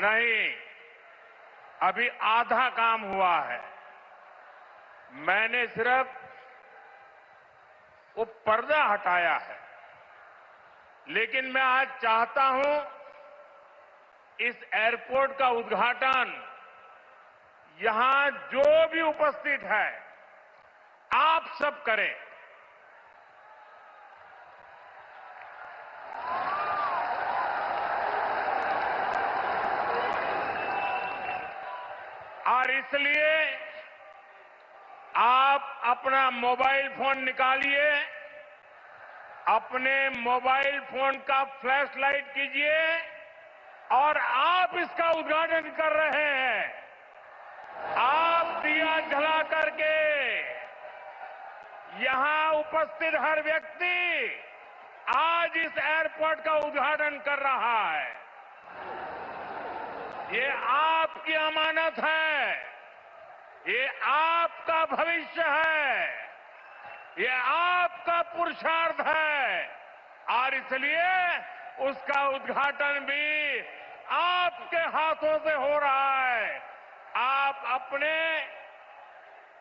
नहीं, अभी आधा काम हुआ है। मैंने सिर्फ वो पर्दा हटाया है, लेकिन मैं आज चाहता हूं इस एयरपोर्ट का उद्घाटन यहां जो भी उपस्थित है आप सब करें। और इसलिए आप अपना मोबाइल फोन निकालिए, अपने मोबाइल फोन का फ्लैश लाइट कीजिए और आप इसका उद्घाटन कर रहे हैं। आप दिया जला करके यहां उपस्थित हर व्यक्ति आज इस एयरपोर्ट का उद्घाटन कर रहा है। ये आपकी अमानत है, ये आपका भविष्य है, ये आपका पुरुषार्थ है और इसलिए उसका उद्घाटन भी आपके हाथों से हो रहा है। आप अपने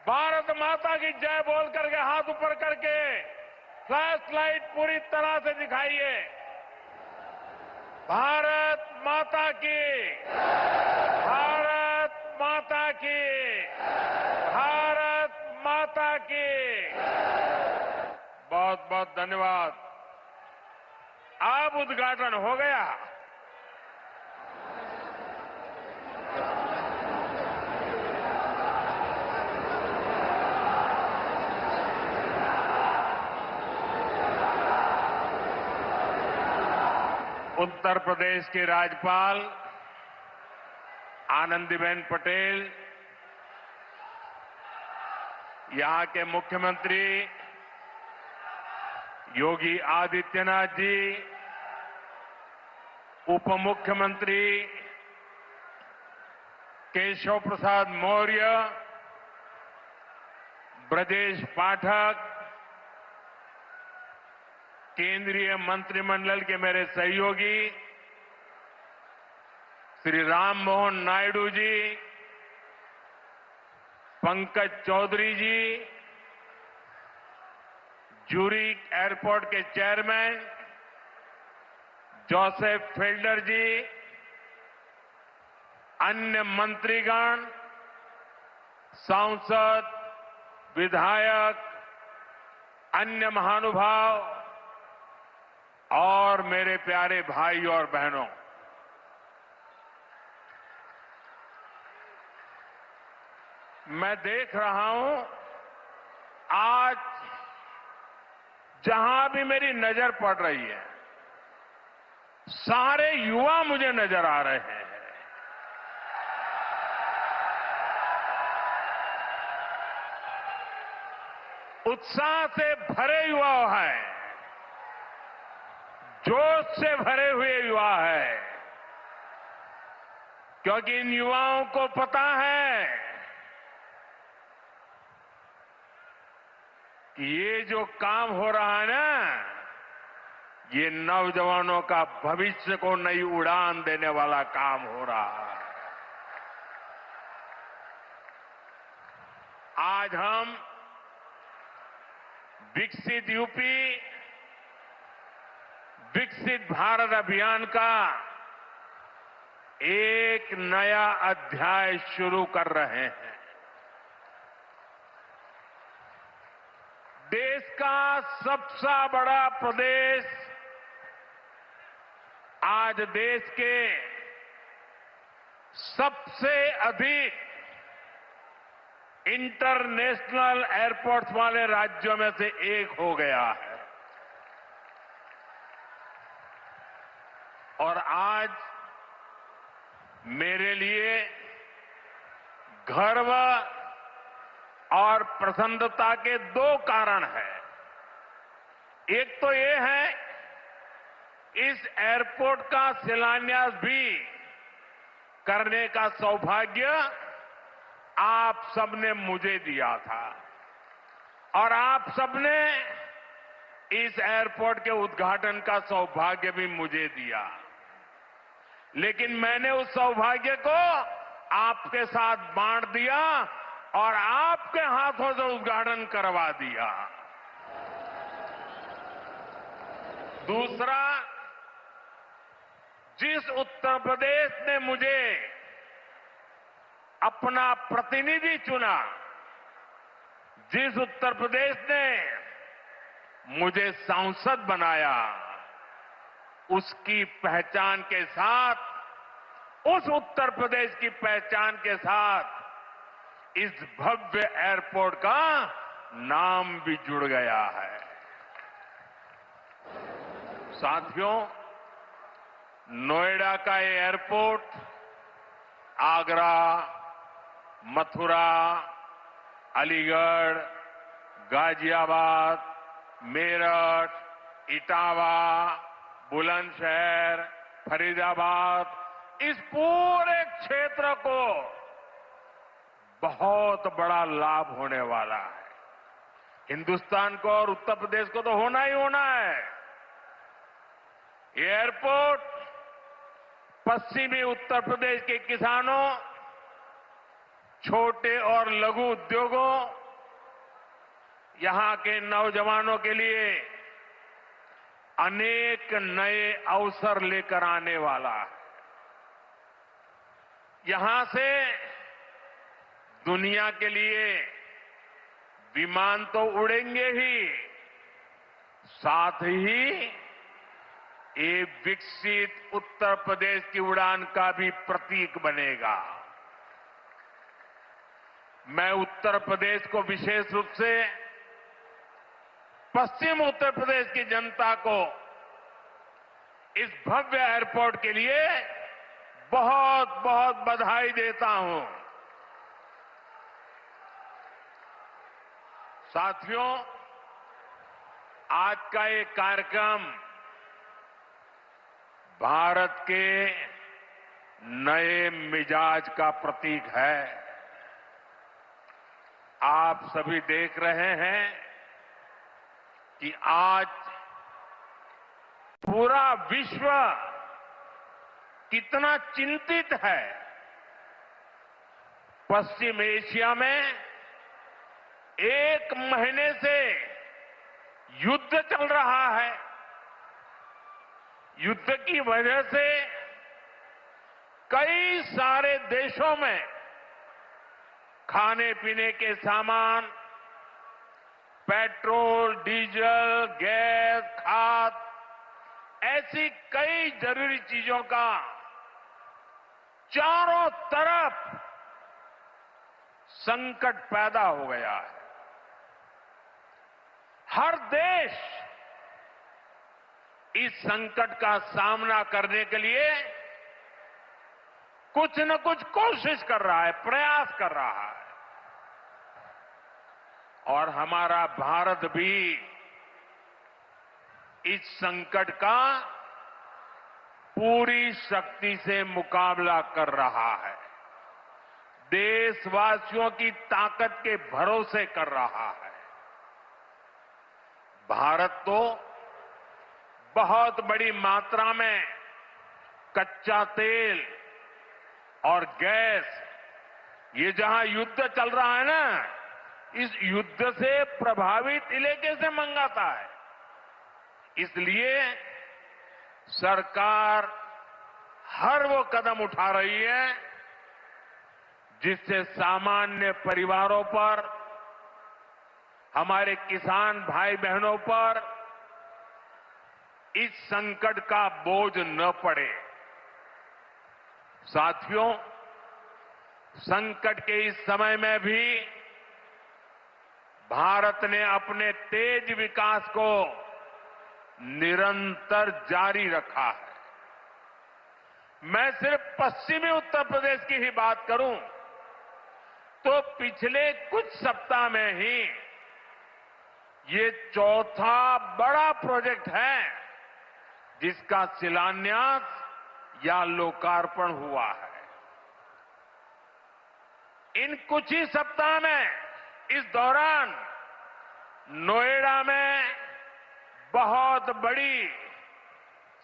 भारत माता की जय बोल करके हाथ ऊपर करके फ्लैश लाइट पूरी तरह से दिखाइए। भारत माता की, भारत माता की, भारत माता की। बहुत बहुत धन्यवाद। अब उद्घाटन हो गया। उत्तर प्रदेश की राज्यपाल आनंदीबेन पटेल, यहां के मुख्यमंत्री योगी आदित्यनाथ जी, उप मुख्यमंत्री केशव प्रसाद मौर्य, ब्रजेश पाठक, केंद्रीय मंत्रिमंडल के मेरे सहयोगी श्री राम मोहन नायडू जी, पंकज चौधरी जी, ज्यूरिक एयरपोर्ट के चेयरमैन जोसेफ फेल्डर जी, अन्य मंत्रीगण, सांसद, विधायक, अन्य महानुभाव और मेरे प्यारे भाई और बहनों, मैं देख रहा हूं आज जहां भी मेरी नजर पड़ रही है सारे युवा मुझे नजर आ रहे हैं। उत्साह से भरे युवा हैं, जोश से भरे हुए युवा है, क्योंकि इन युवाओं को पता है कि ये जो काम हो रहा है ना, ये नौजवानों का भविष्य को नई उड़ान देने वाला काम हो रहा है। आज हम विकसित यूपी, विकसित भारत अभियान का एक नया अध्याय शुरू कर रहे हैं। देश का सबसे बड़ा प्रदेश आज देश के सबसे अधिक इंटरनेशनल एयरपोर्ट्स वाले राज्यों में से एक हो गया है। और आज मेरे लिए गर्व और प्रसन्नता के दो कारण हैं। एक तो ये है, इस एयरपोर्ट का शिलान्यास भी करने का सौभाग्य आप सबने मुझे दिया था और आप सबने इस एयरपोर्ट के उद्घाटन का सौभाग्य भी मुझे दिया। लेकिन मैंने उस सौभाग्य को आपके साथ बांट दिया और आपके हाथों से उद्घाटन करवा दिया। दूसरा, जिस उत्तर प्रदेश ने मुझे अपना प्रतिनिधि चुना, जिस उत्तर प्रदेश ने मुझे सांसद बनाया, उसकी पहचान के साथ, उस उत्तर प्रदेश की पहचान के साथ इस भव्य एयरपोर्ट का नाम भी जुड़ गया है। साथियों, नोएडा का ये एयरपोर्ट आगरा, मथुरा, अलीगढ़, गाजियाबाद, मेरठ, इटावा, बुलंदशहर, फरीदाबाद, इस पूरे क्षेत्र को बहुत बड़ा लाभ होने वाला है। हिंदुस्तान को और उत्तर प्रदेश को तो होना ही होना है। ये एयरपोर्ट पश्चिमी उत्तर प्रदेश के किसानों, छोटे और लघु उद्योगों, यहां के नौजवानों के लिए अनेक नए अवसर लेकर आने वाला है। यहां से दुनिया के लिए विमान तो उड़ेंगे ही, साथ ही ये विकसित उत्तर प्रदेश की उड़ान का भी प्रतीक बनेगा। मैं उत्तर प्रदेश को विशेष रूप से पश्चिम उत्तर प्रदेश की जनता को इस भव्य एयरपोर्ट के लिए बहुत बहुत बधाई देता हूं। साथियों, आज का ये कार्यक्रम भारत के नए मिजाज का प्रतीक है। आप सभी देख रहे हैं कि आज पूरा विश्व कितना चिंतित है। पश्चिम एशिया में एक महीने से युद्ध चल रहा है। युद्ध की वजह से कई सारे देशों में खाने पीने के सामान, पेट्रोल, डीजल, गैस, खाद, ऐसी कई जरूरी चीजों का चारों तरफ संकट पैदा हो गया है। हर देश इस संकट का सामना करने के लिए कुछ न कुछ कोशिश कर रहा है, प्रयास कर रहा है। और हमारा भारत भी इस संकट का पूरी शक्ति से मुकाबला कर रहा है। देशवासियों की ताकत के भरोसे कर रहा है। भारत तो बहुत बड़ी मात्रा में कच्चा तेल और गैस, ये जहां युद्ध चल रहा है ना, इस युद्ध से प्रभावित इलाके से मंगाता है। इसलिए सरकार हर वो कदम उठा रही है जिससे सामान्य परिवारों पर, हमारे किसान भाई बहनों पर इस संकट का बोझ न पड़े। साथियों, संकट के इस समय में भी भारत ने अपने तेज विकास को निरंतर जारी रखा है। मैं सिर्फ पश्चिमी उत्तर प्रदेश की ही बात करूं तो पिछले कुछ सप्ताह में ही ये चौथा बड़ा प्रोजेक्ट है जिसका शिलान्यास या लोकार्पण हुआ है। इन कुछ ही सप्ताह में, इस दौरान नोएडा में बहुत बड़ी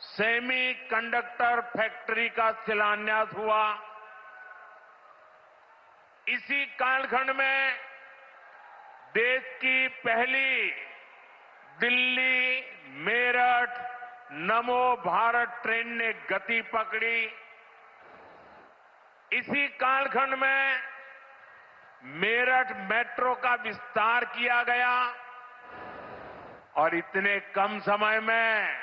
सेमीकंडक्टर फैक्ट्री का शिलान्यास हुआ। इसी कालखंड में देश की पहली दिल्ली मेरठ नमो भारत ट्रेन ने गति पकड़ी। इसी कालखंड में मेरठ मेट्रो का विस्तार किया गया और इतने कम समय में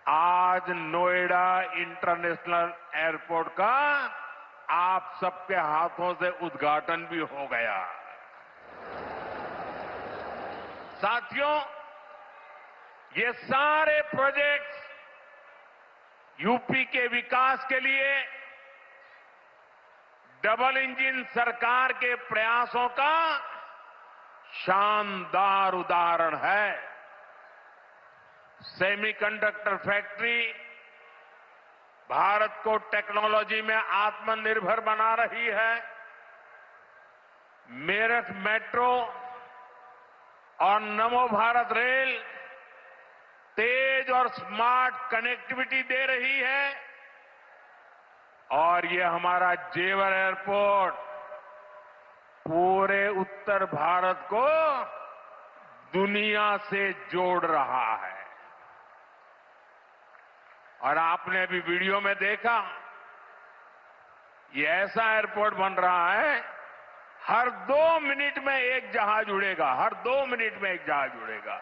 आज नोएडा इंटरनेशनल एयरपोर्ट का आप सबके हाथों से उद्घाटन भी हो गया। साथियों, ये सारे प्रोजेक्ट्स यूपी के विकास के लिए डबल इंजन सरकार के प्रयासों का शानदार उदाहरण है। सेमीकंडक्टर फैक्ट्री भारत को टेक्नोलॉजी में आत्मनिर्भर बना रही है। मेरठ मेट्रो और नमो भारत रेल तेज और स्मार्ट कनेक्टिविटी दे रही है और ये हमारा जेवर एयरपोर्ट पूरे उत्तर भारत को दुनिया से जोड़ रहा है। और आपने अभी वीडियो में देखा, ये ऐसा एयरपोर्ट बन रहा है, हर 2 मिनट में एक जहाज उड़ेगा, हर 2 मिनट में एक जहाज उड़ेगा।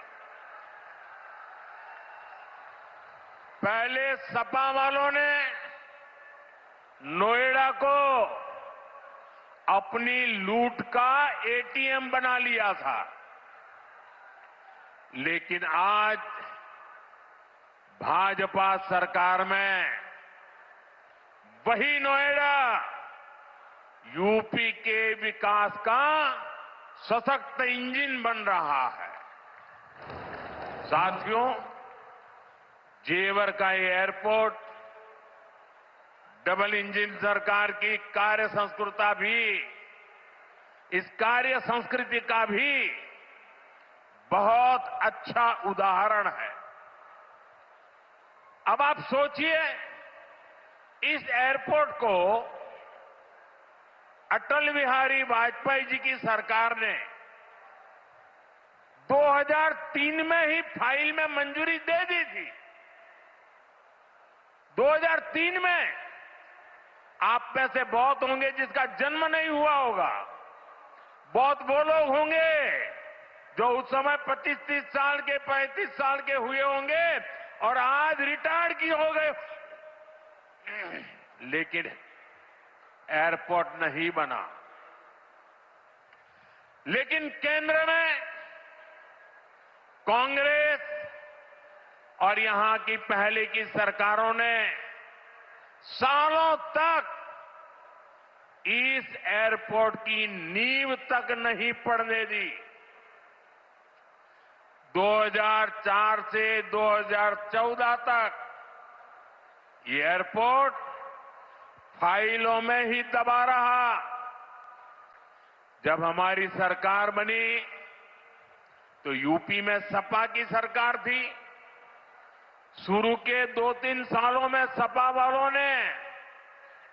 पहले सपा वालों ने नोएडा को अपनी लूट का एटीएम बना लिया था, लेकिन आज भाजपा सरकार में वही नोएडा यूपी के विकास का सशक्त इंजन बन रहा है। साथियों, जेवर का ये एयरपोर्ट डबल इंजन सरकार की कार्य संस्कृति का भी बहुत अच्छा उदाहरण है। अब आप सोचिए, इस एयरपोर्ट को अटल बिहारी वाजपेयी जी की सरकार ने 2003 में ही फाइल में मंजूरी दे दी थी। 2003 में आप में से बहुत होंगे जिसका जन्म नहीं हुआ होगा, बहुत वो लोग होंगे जो उस समय 25-30 साल के 35 साल के हुए होंगे और आज रिटायर्ड की हो गए, लेकिन एयरपोर्ट नहीं बना। लेकिन केंद्र में कांग्रेस और यहां की पहले की सरकारों ने सालों तक इस एयरपोर्ट की नींव तक नहीं पड़ने दी। 2004 से 2014 तक ये एयरपोर्ट फाइलों में ही दबा रहा। जब हमारी सरकार बनी तो यूपी में सपा की सरकार थी। शुरू के 2-3 सालों में सपा वालों ने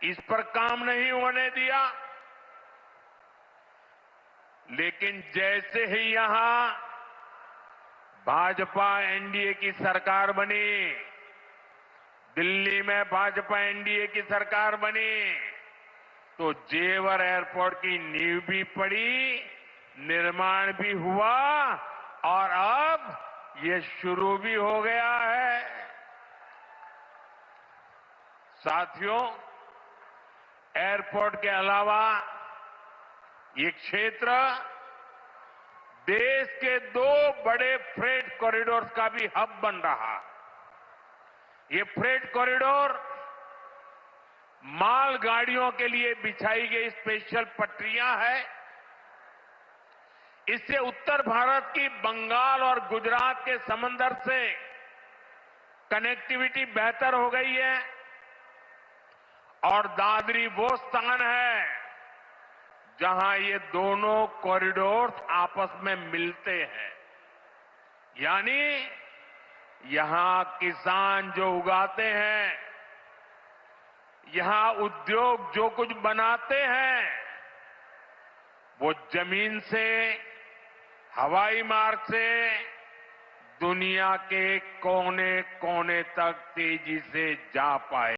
इस पर काम नहीं होने दिया, लेकिन जैसे ही यहां भाजपा एनडीए की सरकार बनी, दिल्ली में भाजपा एनडीए की सरकार बनी, तो जेवर एयरपोर्ट की नींव भी पड़ी, निर्माण भी हुआ और अब ये शुरू भी हो गया है। साथियों, एयरपोर्ट के अलावा ये क्षेत्र देश के 2 बड़े फ्रेट कॉरिडोर का भी हब बन रहा। ये फ्रेट कॉरिडोर मालगाड़ियों के लिए बिछाई गई स्पेशल पटरियां हैं। इससे उत्तर भारत की बंगाल और गुजरात के समंदर से कनेक्टिविटी बेहतर हो गई है और दादरी वो स्थान है जहां ये दोनों कॉरिडोर आपस में मिलते हैं। यानी यहां किसान जो उगाते हैं, यहां उद्योग जो कुछ बनाते हैं, वो जमीन से, हवाई मार्ग से दुनिया के कोने कोने तक तेजी से जा पाए।